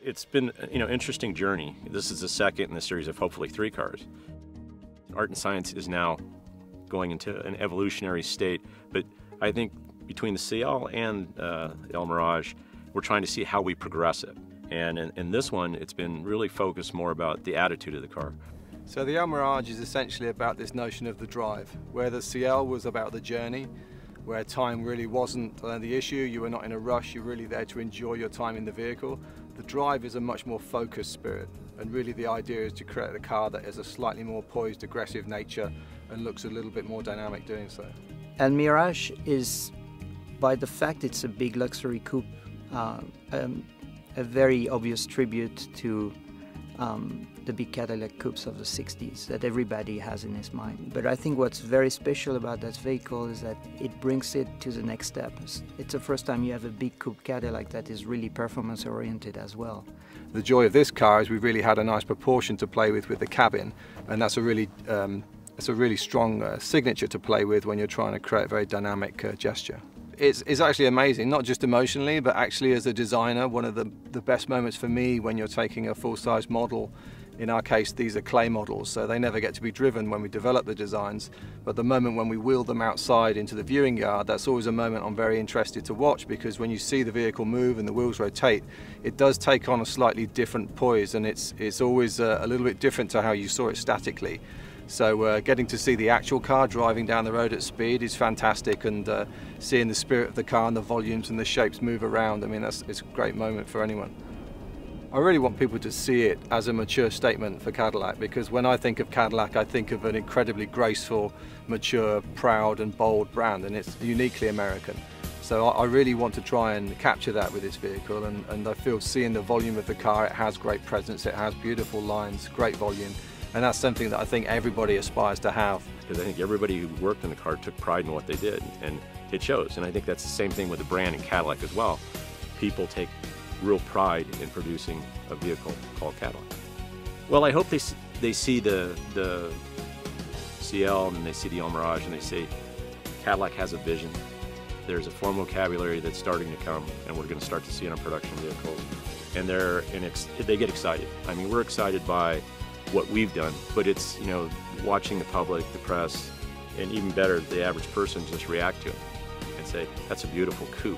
It's been, interesting journey. This is the second in a series of hopefully 3 cars. Art and science is now going into an evolutionary state, but I think between the CL and the Elmiraj, we're trying to see how we progress it. And in this one, it's been really focused more about the attitude of the car. So the Elmiraj is essentially about this notion of the drive, where the CL was about the journey, where time really wasn't the issue. You were not in a rush, you're really there to enjoy your time in the vehicle. The drive is a much more focused spirit, and really the idea is to create a car that has a slightly more poised, aggressive nature and looks a little bit more dynamic doing so. Elmiraj is, by the fact it's a big luxury coupe, a very obvious tribute to the big Cadillac coupes of the 60s that everybody has in his mind. But I think what's very special about that vehicle is that it brings it to the next step. It's the first time you have a big coupe Cadillac that is really performance oriented as well. The joy of this car is we've really had a nice proportion to play with the cabin, and that's a really strong signature to play with when you're trying to create a very dynamic gesture. It's actually amazing, not just emotionally, but actually as a designer, one of the best moments for me when you're taking a full-size model. In our case, these are clay models, so they never get to be driven when we develop the designs, but the moment when we wheel them outside into the viewing yard, that's always a moment I'm very interested to watch, because when you see the vehicle move and the wheels rotate, it does take on a slightly different poise, and it's always a little bit different to how you saw it statically. So getting to see the actual car driving down the road at speed is fantastic, and seeing the spirit of the car and the volumes and the shapes move around, I mean, it's a great moment for anyone. I really want people to see it as a mature statement for Cadillac, because when I think of Cadillac, I think of an incredibly graceful, mature, proud and bold brand, and it's uniquely American. So I really want to try and capture that with this vehicle, and I feel seeing the volume of the car, it has great presence, it has beautiful lines, great volume, and that's something that I think everybody aspires to have. Because I think everybody who worked in the car took pride in what they did, and it shows. And I think that's the same thing with the brand and Cadillac as well. People take real pride in producing a vehicle called Cadillac. Well, I hope they see the CL and they see the Elmiraj and they say Cadillac has a vision. There's a form vocabulary that's starting to come, and we're going to start to see it on production vehicles. And they get excited. I mean, we're excited by what we've done, but it's, watching the public, the press, and even better, the average person just react to it and say, that's a beautiful coupe.